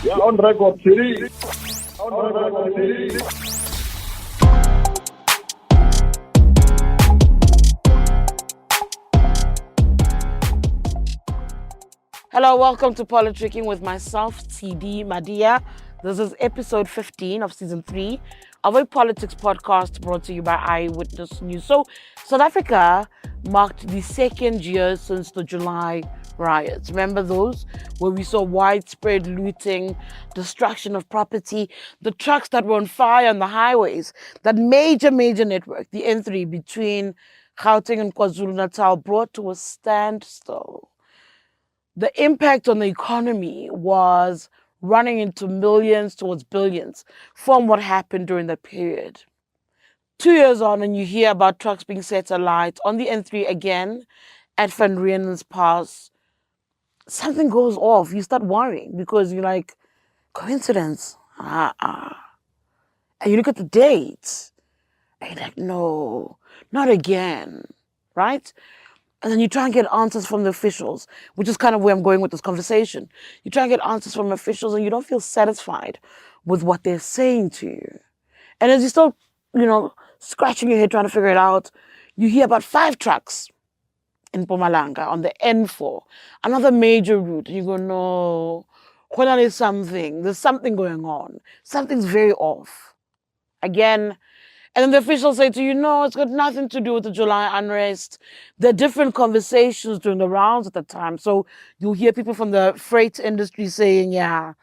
Yeah, on record, Tshidi. On record, Tshidi. Hello, welcome to Politricking with myself, Tshidi Madia. This is episode 15 of season 3 of a politics podcast brought to you by Eyewitness News. So, South Africa marked the second year since the July riots. Remember those where we saw widespread looting, destruction of property, the trucks that were on fire on the highways, that major network, the N3 between Gauteng and KwaZulu-Natal, brought to a standstill. The impact on the economy was running into millions towards billions from what happened during that period. 2 years on, and you hear about trucks being set alight on the N3 again at Van Riemen's Pass. Something goes off. You start worrying because you're like, coincidence? And you look at the dates, and you're like, no, not again, right? And then you try and get answers from the officials, which is kind of where I'm going with this conversation. You try and get answers from officials and you don't feel satisfied with what they're saying to you. And as you start, scratching your head trying to figure it out, you hear about 5 trucks in Mpumalanga on the N4, another major route. And you go, no, there's something going on. Something's very off. Again, and then the officials say to you, no, it's got nothing to do with the July unrest. There are different conversations during the rounds at the time. So you'll hear people from the freight industry saying, yeah,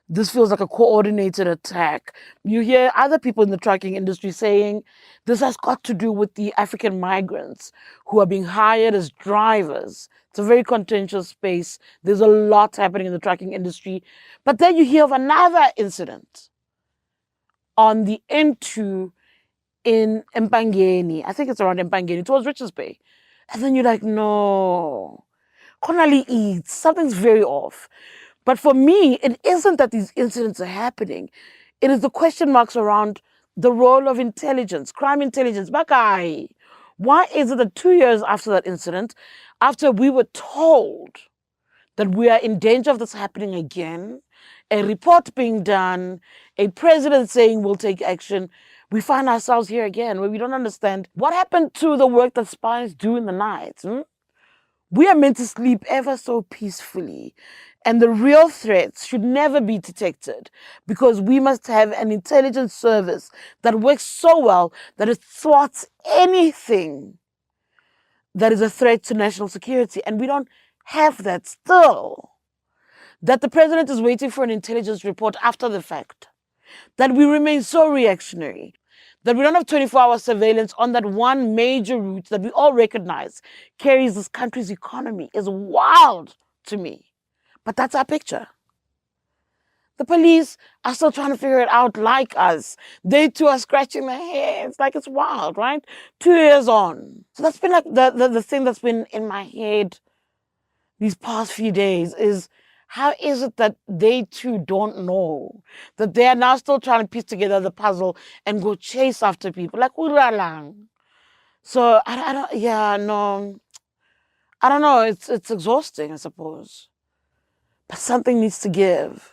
this feels like a coordinated attack. You hear other people in the trucking industry saying, this has got to do with the African migrants who are being hired as drivers. It's a very contentious space. There's a lot happening in the trucking industry. But then you hear of another incident on the N2 in Mpangeni. I think it's around Mpangeni, towards Richards Bay. And then you're like, no, something's very off. But for me, it isn't that these incidents are happening. It is the question marks around the role of intelligence, crime intelligence. Bakai, why is it that 2 years after that incident, after we were told that we are in danger of this happening again, a report being done, a president saying we'll take action, we find ourselves here again where we don't understand what happened to the work that spies do in the night. We are meant to sleep ever so peacefully. And the real threats should never be detected because we must have an intelligence service that works so well that it thwarts anything that is a threat to national security. And we don't have that still. That the president is waiting for an intelligence report after the fact. That we remain so reactionary, that we don't have 24-hour surveillance on that one major route that we all recognize carries this country's economy is wild to me. But that's our picture. The police are still trying to figure it out like us. They too are scratching their heads like it's wild, right? 2 years on. So that's been like the thing that's been in my head these past few days is, how is it that they too don't know that they are now still trying to piece together the puzzle and go chase after people like uralang? So I don't know. It's exhausting, I suppose, but something needs to give.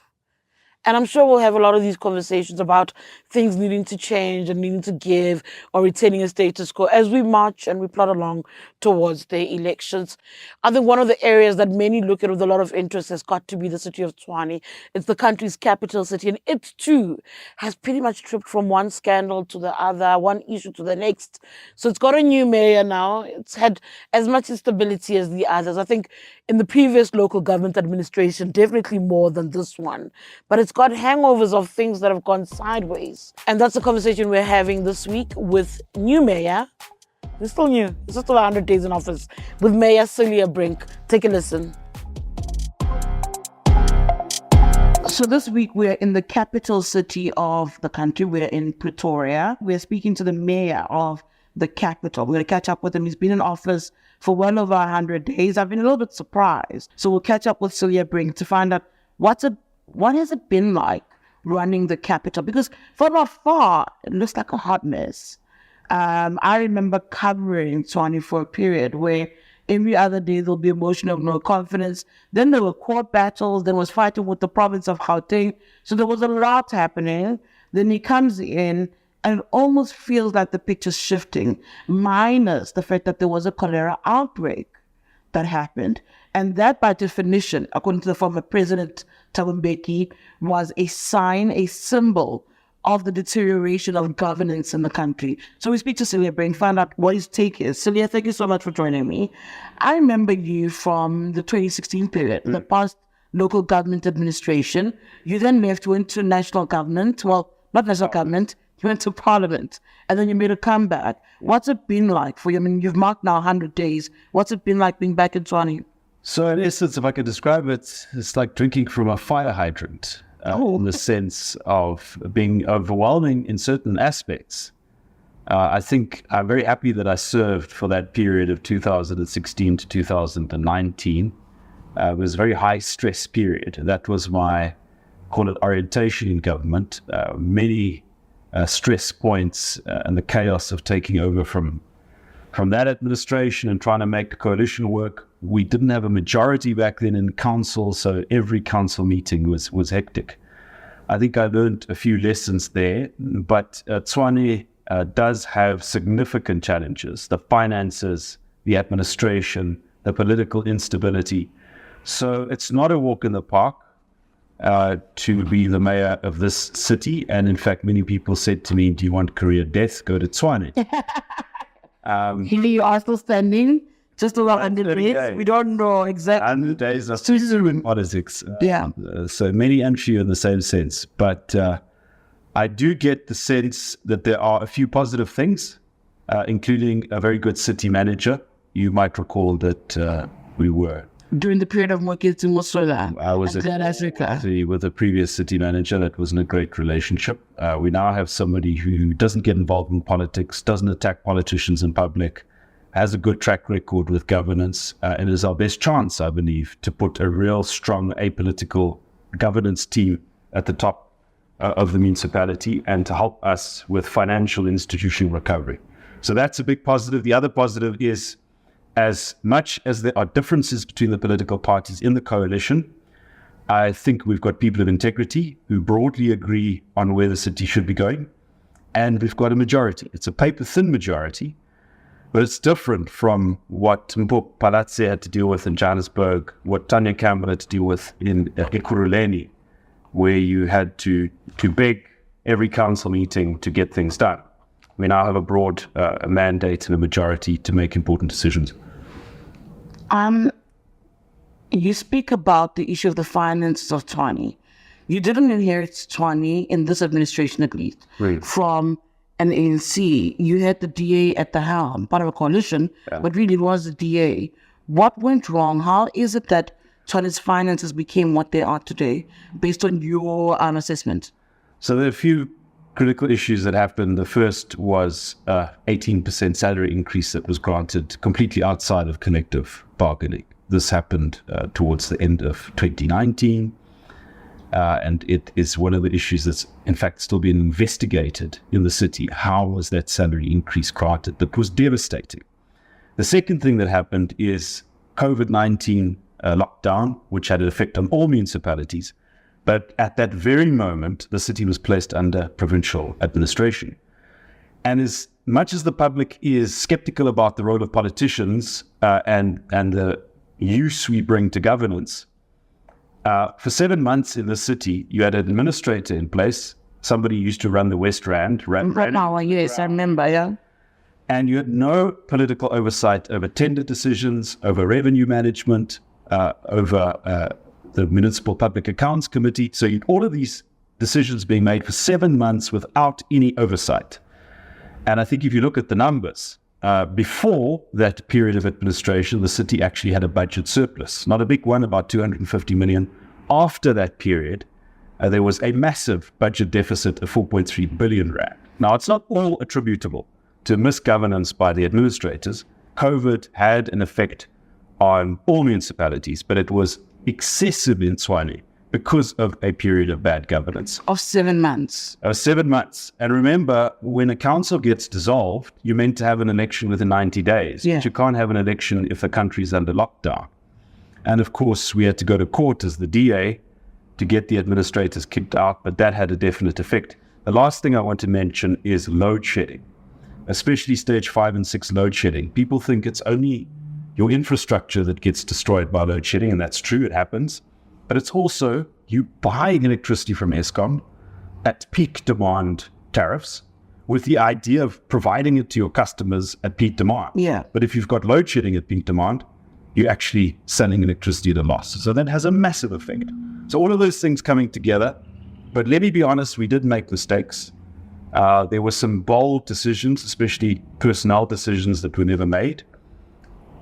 And I'm sure we'll have a lot of these conversations about things needing to change and needing to give or retaining a status quo as we march and we plod along towards the elections. I think one of the areas that many look at with a lot of interest has got to be the city of Tshwane. It's the country's capital city, and it too has pretty much tripped from one scandal to the other, one issue to the next. So it's got a new mayor now. It's had as much instability as the others. I think in the previous local government administration, definitely more than this one. But it's got hangovers of things that have gone sideways. And that's the conversation we're having this week with new mayor. He's still new. He's just over 100 days in office. With Mayor Ciller Brink. Take a listen. So this week we're in the capital city of the country. We're in Pretoria. We're speaking to the mayor of the capital. We're going to catch up with him. He's been in office for well over 100 days. I've been a little bit surprised. So we'll catch up with Cilliers Brink to find out what has it been like running the capital? Because from afar, it looks like a hot mess. I remember covering Tshwane for a period where Every other day there'll be a motion of no confidence. Then there were court battles. Then was fighting with the province of Gauteng. So there was a lot happening. Then he comes in and it almost feels like the picture's shifting, minus the fact that there was a cholera outbreak that happened. And that, by definition, according to the former president, Thabo Mbeki, was a sign, a symbol of the deterioration of governance in the country. So we speak to Cilliers Brink, find out what his take is. Cilliers, thank you so much for joining me. I remember you from the 2016 period, the past local government administration. You then left, went to national government. Well, not national government, you went to parliament. And then you made a comeback. What's it been like for you? I mean, you've marked now 100 days. What's it been like being back in Tshwane? So in essence, if I could describe it, it's like drinking from a fire hydrant. In the sense of being overwhelming in certain aspects. I think I'm very happy that I served for that period of 2016 to 2019. It was a very high stress period. That was my, call it, orientation in government. Many stress points and the chaos of taking over from that administration and trying to make the coalition work. We didn't have a majority back then in council, so every council meeting was hectic. I think I learned a few lessons there, but Tshwane does have significant challenges: the finances, the administration, the political instability. So it's not a walk in the park to be the mayor of this city. And in fact, many people said to me, "Do you want career death? Go to Tshwane." Here you are still standing, just about 100 days. We don't know exactly. 100 days of politics. So many and few in the same sense. But I do get the sense that there are a few positive things, including a very good city manager. You might recall that we were during the period of Moketsi Mosola. I was with the previous city manager. That wasn't a great relationship. We now have somebody who doesn't get involved in politics, doesn't attack politicians in public, has a good track record with governance, and is our best chance, I believe, to put a real strong apolitical governance team at the top of the municipality and to help us with financial institutional recovery. So that's a big positive. The other positive is, as much as there are differences between the political parties in the coalition, I think we've got people of integrity who broadly agree on where the city should be going, and we've got a majority. It's a paper-thin majority, but it's different from what Mpho Palazzi had to deal with in Johannesburg, what Tanya Campbell had to deal with in Ekurhuleni, where you had to beg every council meeting to get things done. We now have a broad mandate and a majority to make important decisions. You speak about the issue of the finances of Tshwane. You didn't inherit Tshwane, in this administration at least, from an ANC. You had the DA at the helm, part of a coalition, but really it was the DA. What went wrong? How is it that Tshwane's finances became what they are today, based on your assessment? So there are a few critical issues that happened. The first was 18% salary increase that was granted completely outside of collective bargaining. This happened towards the end of 2019, and it is one of the issues that's in fact still being investigated in the city. How was that salary increase granted? That was devastating. The second thing that happened is COVID-19 lockdown, which had an effect on all municipalities. But at that very moment, the city was placed under provincial administration. And as much as the public is skeptical about the role of politicians and the use we bring to governance, for 7 months in the city, you had an administrator in place, somebody used to run the West Rand. Yes, I remember, yeah. And you had no political oversight over tender decisions, over revenue management, over the Municipal Public Accounts Committee. So you had all of these decisions being made for 7 months without any oversight. And I think if you look at the numbers, before that period of administration, the city actually had a budget surplus. Not a big one, about 250 million. After that period, there was a massive budget deficit of 4.3 billion rand. Now, it's not all attributable to misgovernance by the administrators. COVID had an effect on all municipalities, but it was excessive in Tshwane because of a period of bad governance. Of 7 months. 7 months. And remember, when a council gets dissolved, you're meant to have an election within 90 days. Yeah. But you can't have an election if the country's under lockdown. And of course, we had to go to court as the DA to get the administrators kicked out, but that had a definite effect. The last thing I want to mention is load shedding, especially stage 5 and 6 load shedding. People think it's only your infrastructure that gets destroyed by load shedding, and that's true, it happens. But it's also you buying electricity from Eskom at peak demand tariffs with the idea of providing it to your customers at peak demand. Yeah. But if you've got load shedding at peak demand, you're actually selling electricity at a loss. So that has a massive effect. So all of those things coming together. But let me be honest, we did make mistakes. There were some bold decisions, especially personnel decisions that were never made,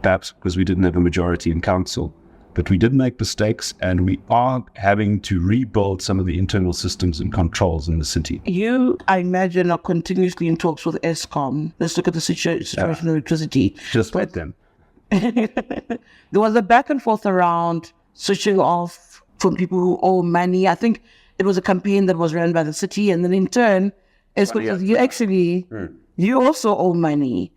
perhaps because we didn't have a majority in council. But we did make mistakes, and we are having to rebuild some of the internal systems and controls in the city. You, I imagine, are continuously in talks with Eskom. Let's look at the situation of electricity. Just let them. There was a back and forth around switching off from people who owe money. I think it was a campaign that was run by the city, and then in turn, Eskom says, you actually, you also owe money.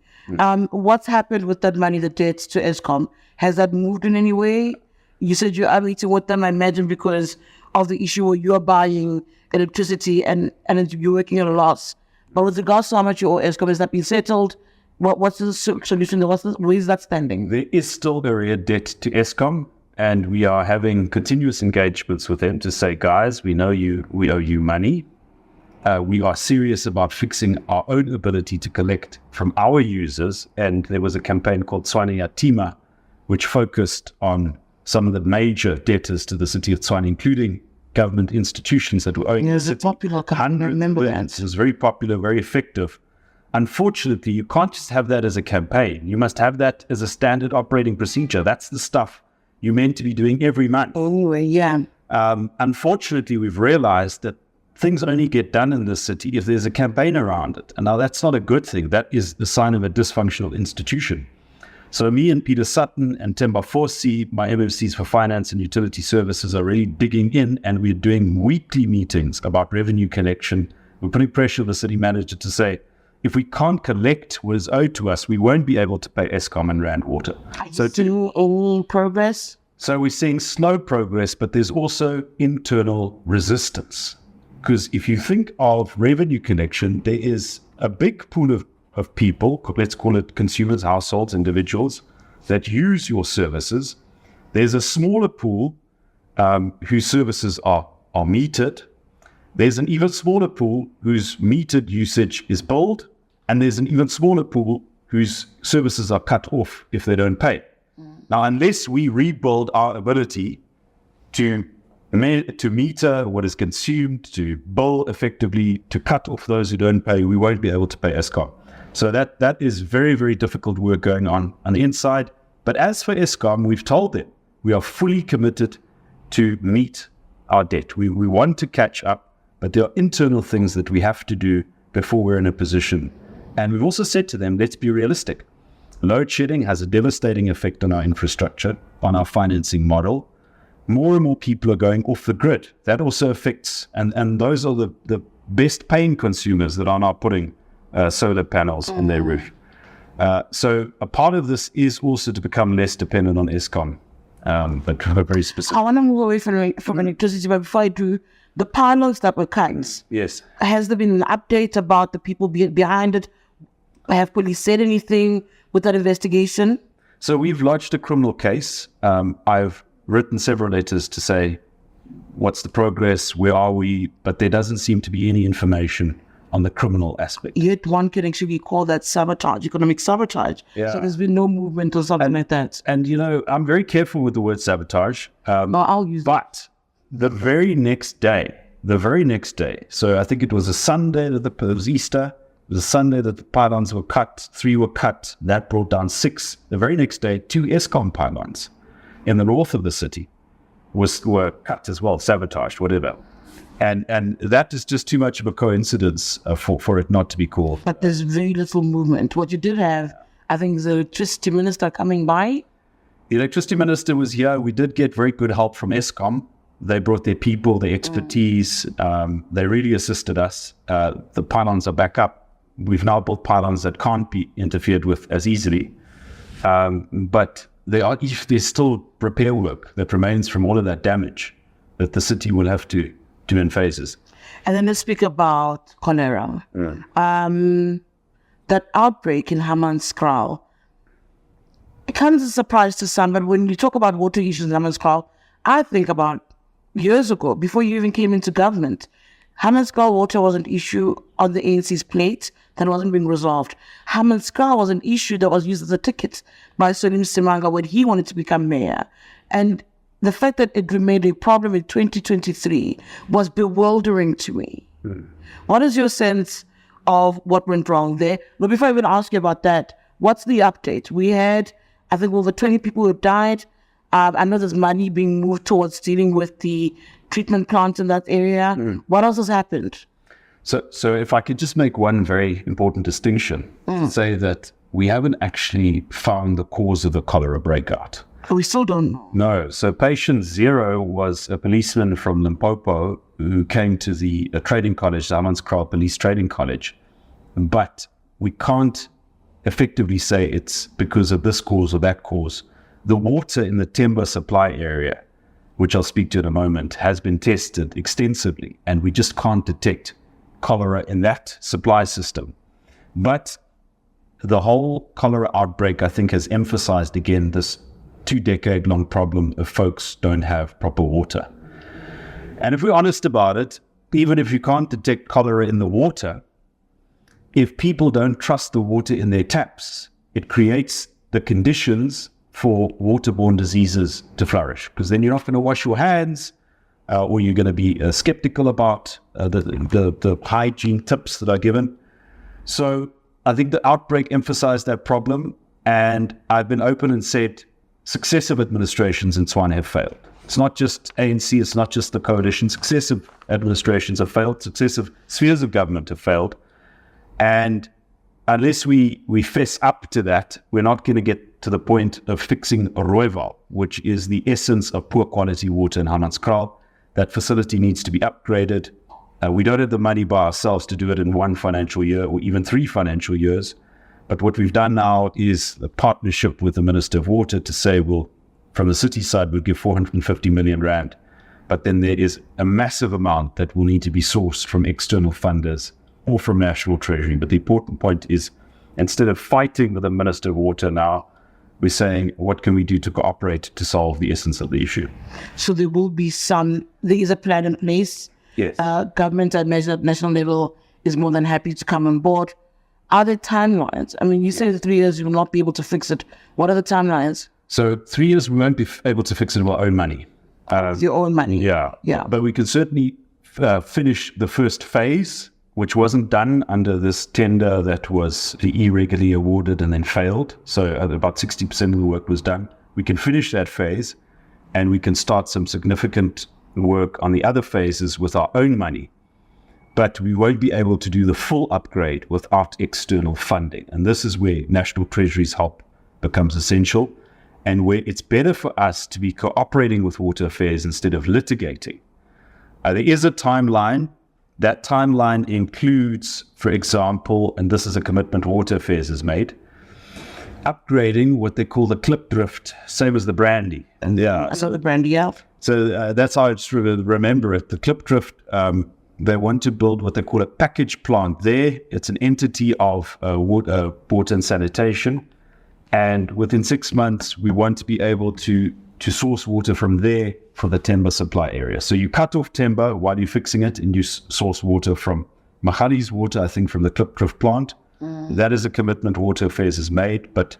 What's happened with that money, the debt to Eskom? Has that moved in any way? You said you are meeting with them, I imagine, because of the issue where you're buying electricity and you're working at a loss. But with regards to how much you owe Eskom, has that been settled? What's the solution? Where is that standing? There is still a debt to Eskom, and we are having continuous engagements with them to say, guys, we know we owe you money. We are serious about fixing our own ability to collect from our users. And there was a campaign called Tshwane Madia, which focused on some of the major debtors to the city of Tshwane, including government institutions that were owing. It was a popular campaign, I remember that. It was very popular, very effective. Unfortunately, you can't just have that as a campaign. You must have that as a standard operating procedure. That's the stuff you're meant to be doing every month. Anyway, yeah. Unfortunately, we've realized that things only get done in this city if there's a campaign around it. And now that's not a good thing. That is the sign of a dysfunctional institution. So me and Peter Sutton and Themba Forsi, my MFCs for Finance and Utility Services, are really digging in, and we're doing weekly meetings about revenue collection. We're putting pressure on the city manager to say, if we can't collect what is owed to us, we won't be able to pay Eskom and Rand Water. So any progress? So we're seeing slow progress, but there's also internal resistance. Because if you think of revenue collection, there is a big pool of people, let's call it consumers, households, individuals, that use your services. There's a smaller pool whose services are metered. There's an even smaller pool whose metered usage is billed. And there's an even smaller pool whose services are cut off if they don't pay. Now, unless we rebuild our ability to meter what is consumed, to bill effectively, to cut off those who don't pay, we won't be able to pay Eskom. So that is very, very difficult work going on the inside. But as for Eskom, we've told them we are fully committed to meet our debt. We want to catch up, but there are internal things that we have to do before we're in a position. And we've also said to them, let's be realistic. Load shedding has a devastating effect on our infrastructure, on our financing model. More and more people are going off the grid. That also affects, and those are the best paying consumers that are now putting solar panels on their roof. So a part of this is also to become less dependent on Eskom, but very specific. I want to move away from electricity, but before I do, the pylons that were cut. Yes. Has there been an update about the people behind it? Have police said anything with that investigation? So we've lodged a criminal case. I've written several letters to say, what's the progress? Where are we? But there doesn't seem to be any information on the criminal aspect. Yet one can actually call that sabotage, economic sabotage. Yeah. So there's been no movement or something like that. And, I'm very careful with the word sabotage. I'll use But the very next day, so I think it was a Sunday that it was Easter, it was a Sunday that the pylons were cut, 3 were cut, that brought down 6. The very next day, 2 Eskom pylons in the north of the city were cut as well, sabotaged, whatever. And that is just too much of a coincidence for it not to be called. But there's very little movement. What you did have, I think, the electricity minister coming by. The electricity minister was here. We did get very good help from Eskom. They brought their people, their expertise. They really assisted us. The pylons are back up. We've now built pylons that can't be interfered with as easily. But there's still repair work that remains from all of that damage that the city will have to do in phases. And then let's speak about cholera. That outbreak in Hammans kraal, it comes as a surprise to some, but when you talk about water issues in Hammans kraal, I think about years ago, before you even came into government. Hammans kraal water was an issue on the ANC's plate that wasn't being resolved. Hammans kraal was an issue that was used as a ticket by Cilliers Brink when he wanted to become mayor. And the fact that it remained a problem in 2023 was bewildering to me. What is your sense of what went wrong there? But before I even ask you about that, what's the update? We had, I think, over 20 people who died. I know there's money being moved towards dealing with the treatment plants in that area. What else has happened? So if I could just make one very important distinction, to say that we haven't actually found the cause of the cholera breakout. We still don't know. No. So patient 0 was a policeman from Limpopo who came to the trading college, the Hammans kraal Police Trading College. But we can't effectively say it's because of this cause or that cause. The water in the timber supply area, which I'll speak to in a moment, has been tested extensively, and we just can't detect cholera in that supply system. But the whole cholera outbreak, I think, has emphasized again this 2-decade-long problem of folks don't have proper water. And if we're honest about it, even if you can't detect cholera in the water, if people don't trust the water in their taps, it creates the conditions for waterborne diseases to flourish, because then you're not going to wash your hands, or you're going to be skeptical about the hygiene tips that are given. So I think the outbreak emphasized that problem, and I've been open and said successive administrations in Tshwane have failed. It's not just ANC, it's not just the coalition. Successive administrations have failed, successive spheres of government have failed. And unless we fess up to that, we're not going to get to the point of fixing Rooiwal, which is the essence of poor quality water in Hammans kraal. That facility needs to be upgraded. We don't have the money by ourselves to do it in 1 financial year or even 3 financial years. But what we've done now is a partnership with the Minister of Water to say, well, from the city side, we'll give 450 million rand. But then there is a massive amount that will need to be sourced from external funders or from National Treasury. But the important point is, instead of fighting with the Minister of Water now, we're saying, what can we do to cooperate to solve the essence of the issue? So there is a plan in place. Yes. Government at national level is more than happy to come on board. Are there timelines? I mean, you say 3 years you will not be able to fix it. What are the timelines? So 3 years we won't be able to fix it with our own money. Your own money. Yeah. But we can certainly finish the first phase, which wasn't done under this tender that was irregularly awarded and then failed. So about 60% of the work was done. We can finish that phase, and we can start some significant work on the other phases with our own money. But we won't be able to do the full upgrade without external funding. And this is where National Treasury's help becomes essential, and where it's better for us to be cooperating with Water Affairs instead of litigating. There is a timeline. That timeline includes, for example, and this is a commitment Water Affairs has made, upgrading what they call the clip drift, same as the brandy. And I saw the brandy out. So that's how I just remember it. The clip drift, they want to build what they call a package plant there. It's an entity of water and sanitation. And within 6 months, we want to be able to source water from there for the timber supply area. So you cut off timber while you're fixing it, and you source water from Mahali's water, I think from the clip drift plant. That is a commitment Water Affairs has made, but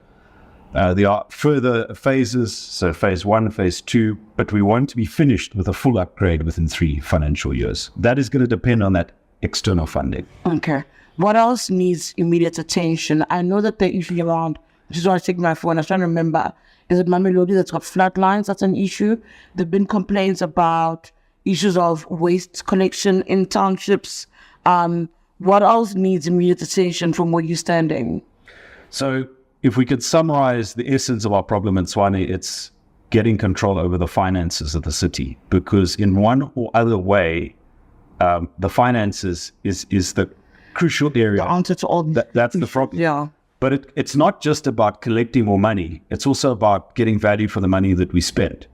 there are further phases, so phase 1, phase 2, but we want to be finished with a full upgrade within 3 financial years. That is going to depend on that external funding. Okay. What else needs immediate attention? I know that they're usually around, which is why I take my phone. I was trying to remember, is it Mamelodi that's got flood lines? That's an issue. There have been complaints about issues of waste collection in townships. What else needs immediate attention from where you're standing? So if we could summarize the essence of our problem in Tshwane, it's getting control over the finances of the city, because in one or other way, the finances is the crucial area. The answer to all That's the problem. Yeah. But it's not just about collecting more money. It's also about getting value for the money that we spend.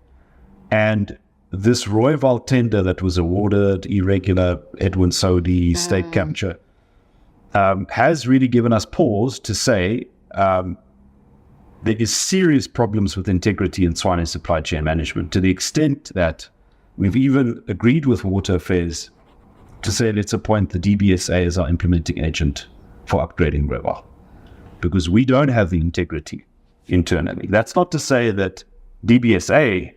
And this Rooiwal tender that was awarded, irregular, Edwin Saudi, state capture, has really given us pause to say there is serious problems with integrity in Tshwane supply chain management, to the extent that we've even agreed with Water Affairs to say let's appoint the DBSA as our implementing agent for upgrading Rooiwal, because we don't have the integrity internally. That's not to say that DBSA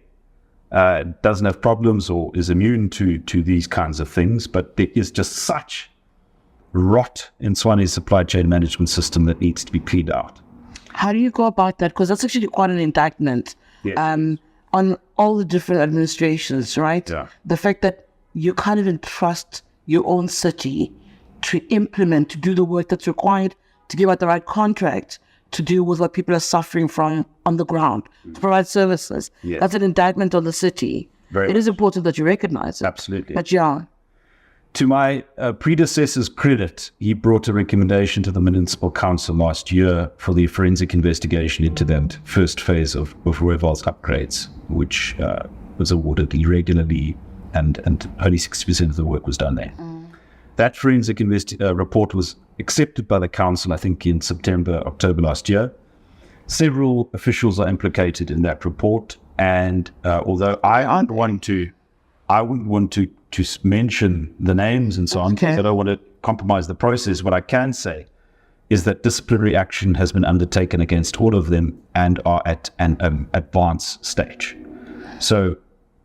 doesn't have problems or is immune to these kinds of things, but there is just such rot in Tswane's supply chain management system that needs to be cleaned out. How do you go about that? Because that's actually quite an indictment on all the different administrations, right? Yeah. The fact that you can't even trust your own city to implement, to do the work that's required, to give out the right contract, to deal with what people are suffering from on the ground, to provide services. Yes. That's an indictment on the city. It is important that you recognize it. Absolutely. But yeah. To my predecessor's credit, he brought a recommendation to the Municipal Council last year for the forensic investigation into that first phase of Rooiwal's upgrades, which was awarded irregularly, and only 60% of the work was done there. That forensic report was accepted by the council, I think, in September, October last year. Several officials are implicated in that report, and although I wouldn't want to mention the names and so on, because I don't want to compromise the process. What I can say is that disciplinary action has been undertaken against all of them and are at an advanced stage. So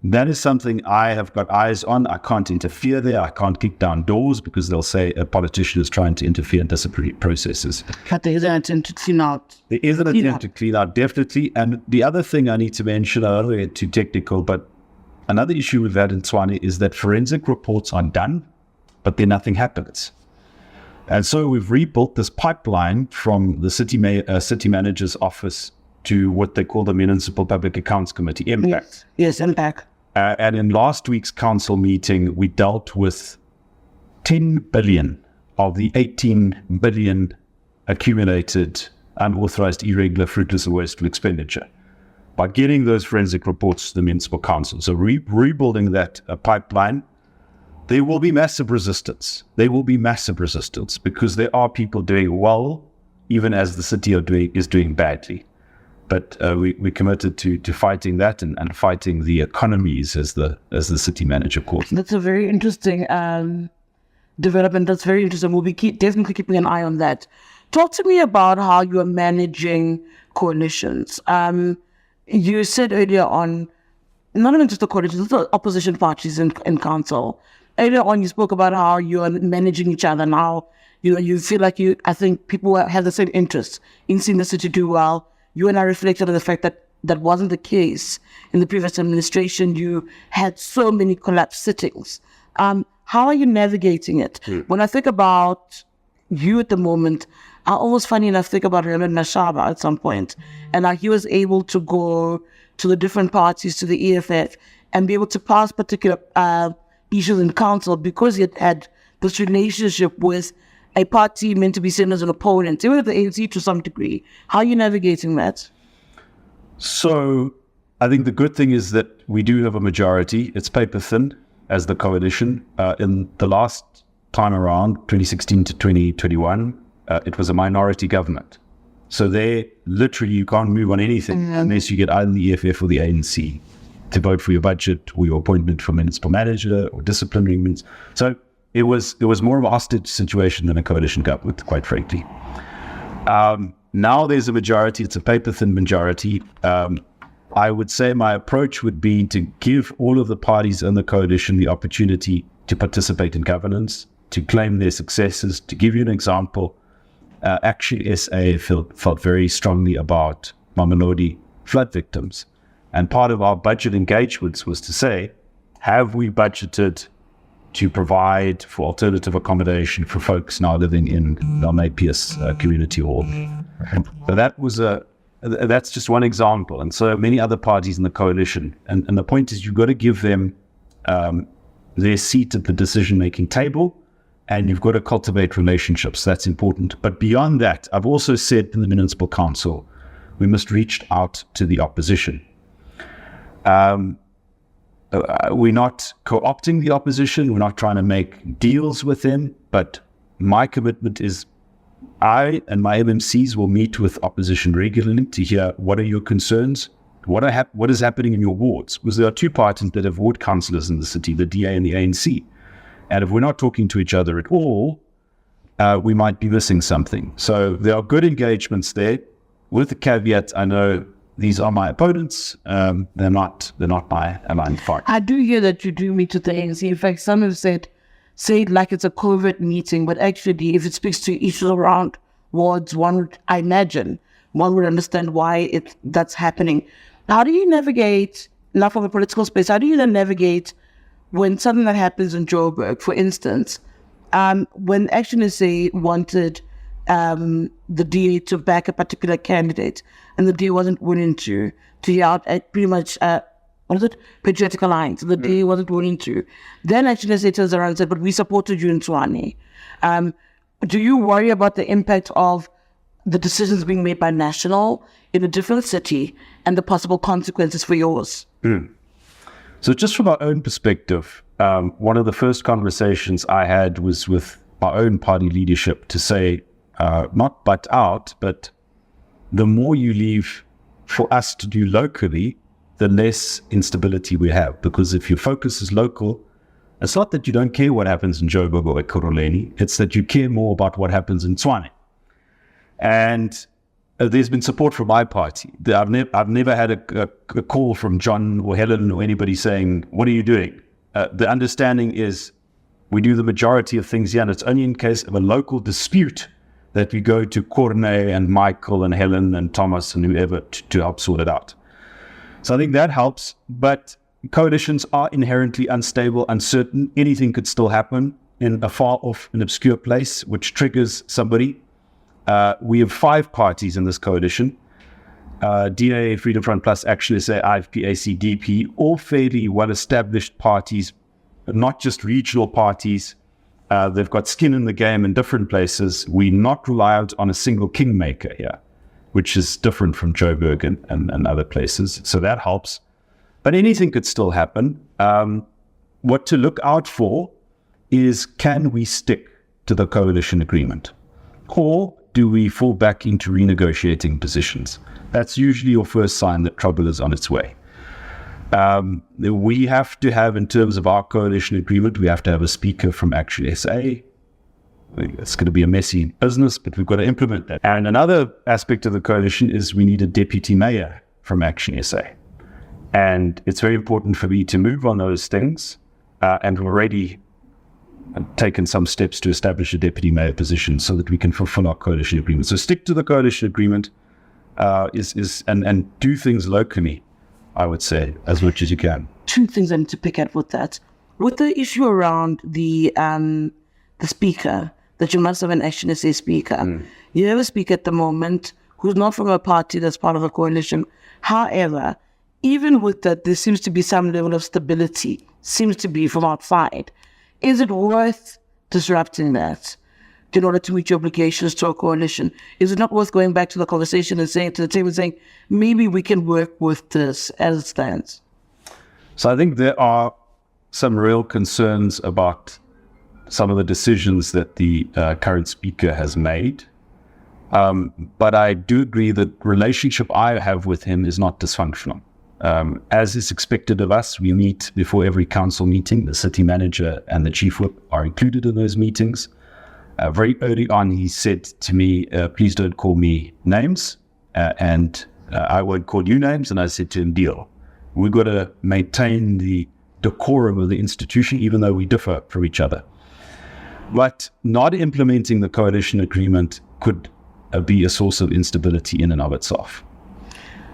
that is something I have got eyes on. I can't interfere there. I can't kick down doors because they'll say a politician is trying to interfere in disciplinary processes. But there is an attempt to clean out. There is an attempt to clean out, definitely. And the other thing I need to mention, I don't want to get too technical, but another issue with that in Tshwane is that forensic reports are done, but then nothing happens. And so we've rebuilt this pipeline from the city manager's office to what they call the Municipal Public Accounts Committee, MPAC. Yes, MPAC. And in last week's council meeting, we dealt with 10 billion of the 18 billion accumulated unauthorized, irregular, fruitless and wasteful expenditure by getting those forensic reports to the municipal council. So rebuilding that pipeline, there will be massive resistance. There will be massive resistance because there are people doing well, even as the city is doing badly. But we're committed to fighting that and fighting the economies, as the city manager calls it. That's a very interesting development. That's very interesting. We'll be definitely keeping an eye on that. Talk to me about how you are managing coalitions. You said earlier on, not even just the coalitions, the opposition parties in council. Earlier on, you spoke about how you are managing each other and how you feel like I think people have the same interests in seeing the city do well. You and I reflected on the fact that that wasn't the case in the previous administration. You had so many collapsed sittings. How are you navigating it? When I think about you at the moment, I almost, funny enough, think about Raymond Mashaba at some point, and how he was able to go to the different parties, to the EFF, and be able to pass particular issues in council because he had this relationship with a party meant to be seen as an opponent, even at the ANC to some degree. How are you navigating that? So I think the good thing is that we do have a majority. It's paper thin as the coalition. In the last time around, 2016 to 2021, it was a minority government. So there, literally, you can't move on anything unless you get either the EFF or the ANC to vote for your budget or your appointment for municipal manager or disciplinary means. So it was more of a hostage situation than a coalition government, quite frankly. Now there's a majority. It's a paper-thin majority. I would say my approach would be to give all of the parties in the coalition the opportunity to participate in governance, to claim their successes. To give you an example, actually SA felt very strongly about Mamelodi flood victims. And part of our budget engagements was to say, have we budgeted to provide for alternative accommodation for folks now living in Dalmapius Community Hall? So that was a that's just one example. And so many other parties in the coalition. And the point is, you've got to give them their seat at the decision-making table, and you've got to cultivate relationships. That's important. But beyond that, I've also said in the municipal council, we must reach out to the opposition. We're not co-opting the opposition. We're not trying to make deals with them. But my commitment is I and my MMCs will meet with opposition regularly to hear what are your concerns, what is happening in your wards. Because there are two parties that have ward councillors in the city, the DA and the ANC. And if we're not talking to each other at all, we might be missing something. So there are good engagements there. With the caveat, I know these are my opponents. They're not my aligned party. I do hear that you do meet with the ANC. In fact, some have said it like it's a COVID meeting, but actually, if it speaks to issues around wards, I imagine one would understand why that's happening. How do you navigate, not from the political space, how do you then navigate when something that happens in Joburg, for instance, when Action SA wanted the DA to back a particular candidate, and the DA wasn't willing to hear out pretty much, Patriotic Alliance, the DA wasn't willing to. Then Action SA turns around and said, but we supported you in Tshwane. Do you worry about the impact of the decisions being made by National in a different city and the possible consequences for yours? So just from our own perspective, one of the first conversations I had was with our own party leadership to say, not butt out, but the more you leave for us to do locally, the less instability we have. Because if your focus is local, it's not that you don't care what happens in Joburg or Ekurhuleni, it's that you care more about what happens in Tshwane. And there's been support from my party. I've never had a call from John or Helen or anybody saying, what are you doing? The understanding is we do the majority of things here, and it's only in case of a local dispute that we go to Corne and Michael and Helen and Thomas and whoever to help sort it out. So I think that helps, but coalitions are inherently unstable, uncertain. Anything could still happen in a far off and obscure place, which triggers somebody. We have 5 parties in this coalition, DA, Freedom Front Plus, Action SA, IFP, ACDP, all fairly well-established parties, not just regional parties. They've got skin in the game in different places. We're not reliant on a single kingmaker here, which is different from Joburg and other places. So that helps. But anything could still happen. What to look out for is, can we stick to the coalition agreement? Or do we fall back into renegotiating positions? That's usually your first sign that trouble is on its way. We have to have, in terms of our coalition agreement, we have to have a speaker from Action SA. It's going to be a messy business, but we've got to implement that. And another aspect of the coalition is we need a deputy mayor from Action SA. And it's very important for me to move on those things, and we've already taken some steps to establish a deputy mayor position so that we can fulfill our coalition agreement. So stick to the coalition agreement and do things locally, I would say, as much as you can. 2 things I need to pick at with that. With the issue around the speaker, that you must have an Action SA speaker. You have a speaker at the moment who's not from a party that's part of a coalition. However, even with that, there seems to be some level of stability, seems to be from outside. Is it worth disrupting that in order to meet your obligations to a coalition? Is it not worth going back to the conversation and saying to the table, saying, maybe we can work with this as it stands? So I think there are some real concerns about some of the decisions that the current speaker has made. But I do agree that the relationship I have with him is not dysfunctional. As is expected of us, we meet before every council meeting. The city manager and the chief whip are included in those meetings. Very early on, he said to me, please don't call me names, and I won't call you names. And I said to him, deal. We've got to maintain the decorum of the institution, even though we differ from each other. But not implementing the coalition agreement could be a source of instability in and of itself.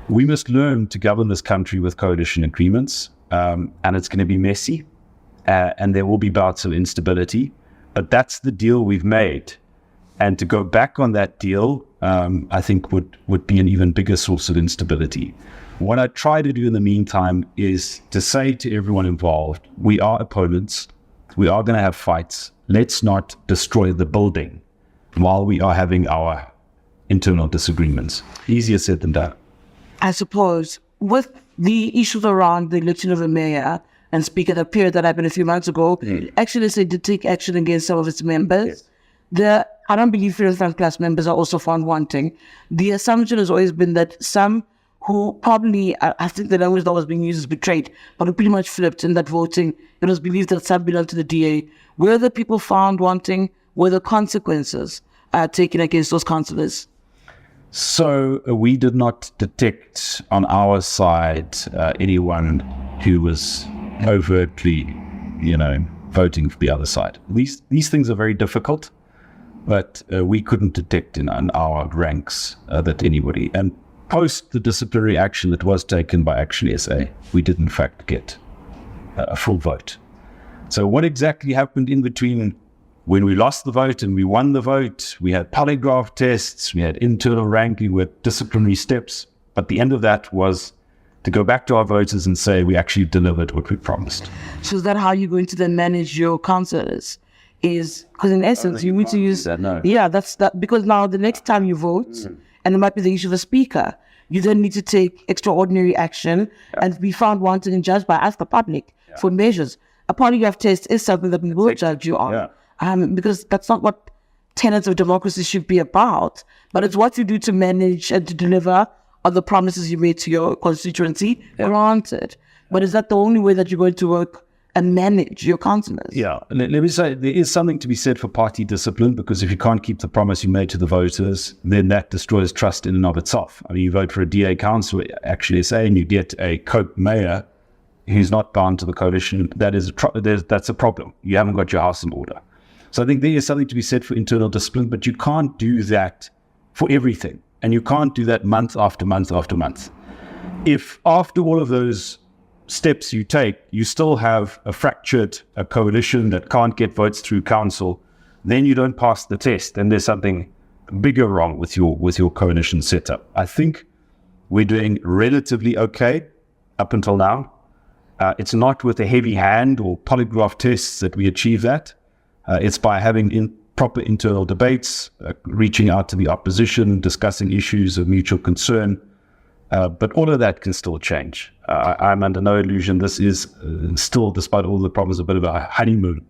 We must learn to govern this country with coalition agreements, and it's going to be messy, and there will be bouts of instability, but that's the deal we've made. And to go back on that deal I think would be an even bigger source of instability. What I try to do in the meantime is to say to everyone involved, we are opponents, we are going to have fights. Let's not destroy the building while we are having our internal disagreements. Easier said than done. I suppose with the issues around the election of a mayor and speaker, the period that happened a few months ago, actually said to take action against some of its members. Yes. I don't believe first class members are also found wanting. The assumption has always been that some who probably, I think the language that was being used is betrayed, but who pretty much flipped in that voting. It was believed that some belonged to the DA. Were the people found wanting? Were the consequences taken against those councillors? So we did not detect on our side anyone who was overtly, voting for the other side. These things are very difficult, but we couldn't detect in our ranks that anybody. And post the disciplinary action that was taken by Action SA, we did in fact get a full vote. So what exactly happened in between when we lost the vote and we won the vote? We had polygraph tests, we had internal ranking with disciplinary steps, but the end of that was to go back to our voters and say we actually delivered what we promised. So is that how you're going to then manage your councillors? Is because in essence you need to use that, no. Yeah, that's that, because now the next time you vote, and it might be the issue of a speaker, you then need to take extraordinary action and be found wanted and judged by us, the public, for measures. A polygraph test is something that we will judge you on. Because that's not what tenets of democracy should be about, but it's what you do to manage and to deliver on the promises you made to your constituency. Granted, but is that the only way that you're going to work and manage your councillors? Yeah, let me say there is something to be said for party discipline, because if you can't keep the promise you made to the voters, then that destroys trust in and of itself. I mean, you vote for a DA council, actually say, and you get a COPE mayor who's not bound to the coalition. That's a problem. You haven't got your house in order. So I think there is something to be said for internal discipline, but you can't do that for everything. And you can't do that month after month after month. If after all of those steps you take, you still have a fractured coalition that can't get votes through council, then you don't pass the test, and there's something bigger wrong with your coalition setup. I think we're doing relatively okay up until now. It's not with a heavy hand or polygraph tests that we achieve that. It's by having proper internal debates, reaching out to the opposition, discussing issues of mutual concern. But all of that can still change. I'm under no illusion this is still, despite all the problems, a bit of a honeymoon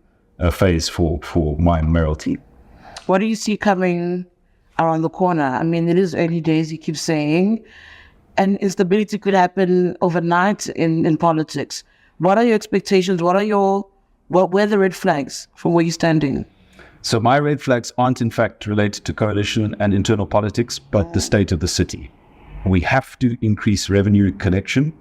phase for my mayoralty. What do you see coming around the corner? I mean, it is early days, you keep saying, and instability could happen overnight in politics. What are your expectations? Where are the red flags from where you're standing? So my red flags aren't in fact related to coalition and internal politics, but the state of the city. We have to increase revenue collection.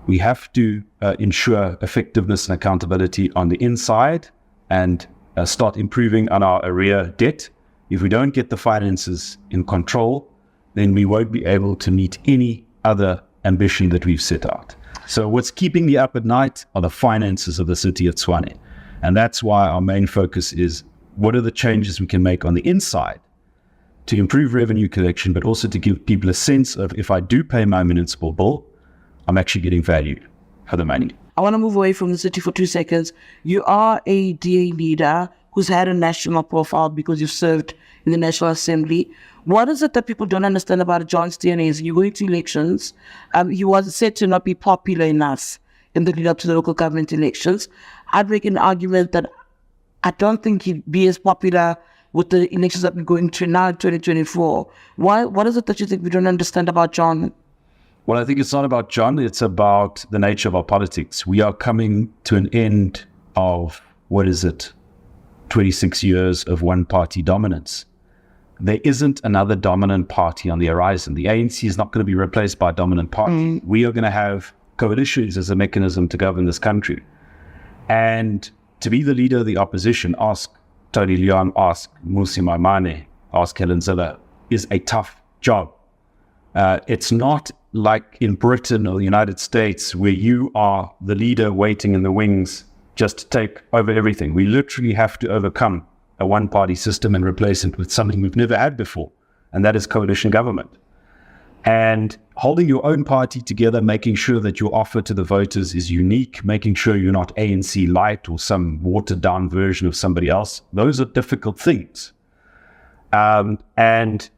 We have to ensure effectiveness and accountability on the inside and start improving on our arrear debt. If we don't get the finances in control, then we won't be able to meet any other ambition that we've set out. So what's keeping me up at night are the finances of the city of Tshwane. And that's why our main focus is what are the changes we can make on the inside to improve revenue collection, but also to give people a sense of, if I do pay my municipal bill, I'm actually getting value for the money. I want to move away from the city for 2 seconds. You are a DA leader who's had a national profile because you've served in the National Assembly. What is it that people don't understand about John Steenhuisen? You're going to elections. He was said to not be popular enough in the lead up to the local government elections. I'd make an argument that I don't think he'd be as popular with the elections that we're going to now in 2024. What is it that you think we don't understand about John? Well, I think it's not about John. It's about the nature of our politics. We are coming to an end of, 26 years of one-party dominance. There isn't another dominant party on the horizon. The ANC is not going to be replaced by a dominant party. We are going to have coalitions as a mechanism to govern this country. And to be the leader of the opposition, ask Tony Leon, ask Mmusi Maimane, ask Helen Zille, is a tough job. It's not like in Britain or the United States where you are the leader waiting in the wings just to take over everything. We literally have to overcome a one-party system and replace it with something we've never had before, and that is coalition government. And holding your own party together, making sure that your offer to the voters is unique, making sure you're not ANC light or some watered down version of somebody else, those are difficult things. And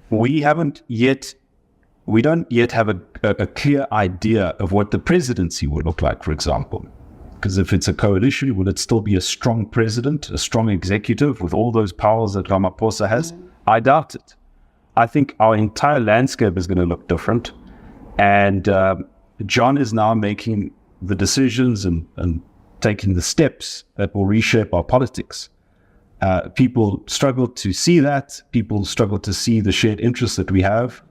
we don't yet have a clear idea of what the presidency would look like, for example. Because if it's a coalition, will it still be a strong president, a strong executive with all those powers that Ramaphosa has? I doubt it. I think our entire landscape is going to look different. And John is now making the decisions and taking the steps that will reshape our politics. People struggle to see that. People struggle to see the shared interests that we have.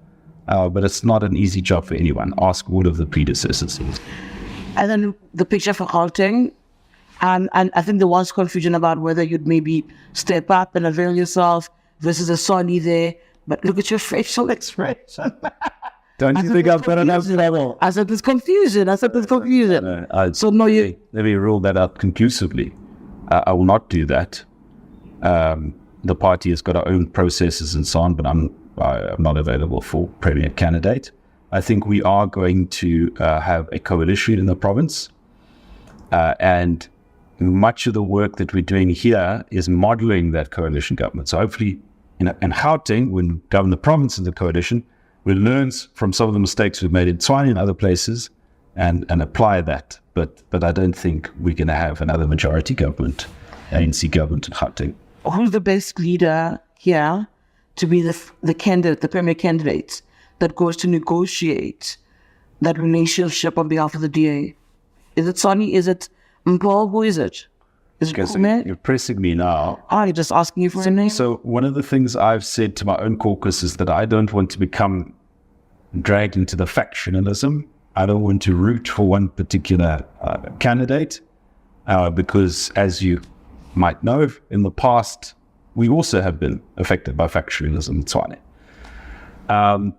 But it's not an easy job for anyone. Ask all of the predecessors. And then the picture for Gauteng. And I think there was confusion about whether you'd maybe step up and avail yourself versus a Sonny there. But look at your facial expression. Don't you think I've got enough level? I said there's confusion. So no, you... Let me rule that out conclusively. I will not do that. The party has got our own processes and so on, but I'm not available for Premier Candidate. I think we are going to have a coalition in the province. And much of the work that we're doing here is modeling that coalition government. So hopefully, in Gauteng, when we govern the province in the coalition, we'll learn from some of the mistakes we've made in Tshwane and other places and apply that. But I don't think we're going to have another majority government, ANC government in Gauteng. Who's the best leader here to be the candidate, the Premier Candidate, that goes to negotiate that relationship on behalf of the DA? Is it Sonny? Is it Mpho? Who is it? Is it Kume? You're pressing me now. You're just asking you for a name? So one of the things I've said to my own caucus is that I don't want to become dragged into the factionalism. I don't want to root for one particular candidate because, as you might know, in the past, we also have been affected by factionalism in Tshwane.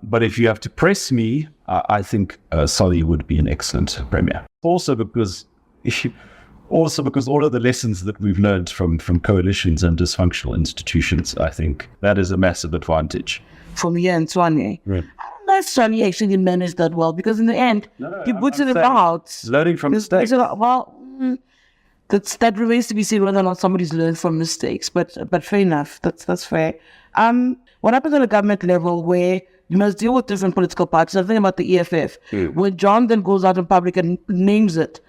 But if you have to press me, I think Solly would be an excellent premier. Also because all of the lessons that we've learned from coalitions and dysfunctional institutions, I think that is a massive advantage. From here in Tshwane. Right. Unless Sonny actually managed that well, because in the end, he puts it about learning from mistakes. That remains to be seen whether or not somebody's learned from mistakes. But fair enough. That's fair. What happens on a government level where you must deal with different political parties? I'm thinking about the EFF. When John then goes out in public and names it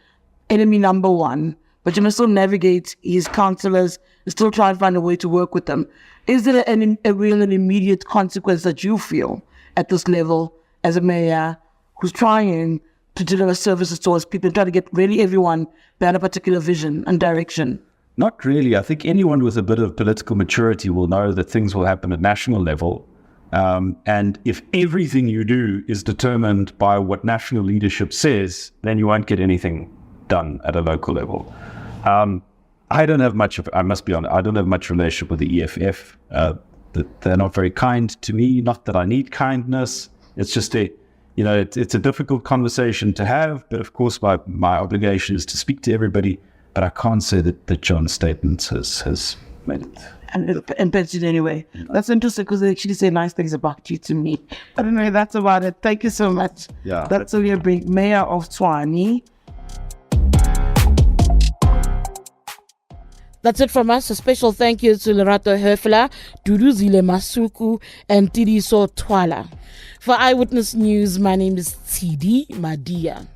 enemy number one, but you must still navigate his councillors, still try and find a way to work with them. Is there a real and immediate consequence that you feel at this level as a mayor who's trying to deliver services towards people and try to get really everyone behind a particular vision and direction? Not really. I think anyone with a bit of political maturity will know that things will happen at national level. And if everything you do is determined by what national leadership says, then you won't get anything done at a local level. I don't have much I must be honest, I don't have much relationship with the EFF. They're not very kind to me. Not that I need kindness. It's just it's a difficult conversation to have. But of course, my obligation is to speak to everybody. But I can't say that John's statement has made it. And pitched it anyway. That's interesting because they actually say nice things about you to me. But anyway, that's about it. Thank you so much. Yeah. That's Cilliers Brink, Mayor of Tshwane. That's it from us. A special thank you to Lerato Herfler, Duduzile Masuku, and Tidiso Twala. For Eyewitness News, my name is Tshidi Madia.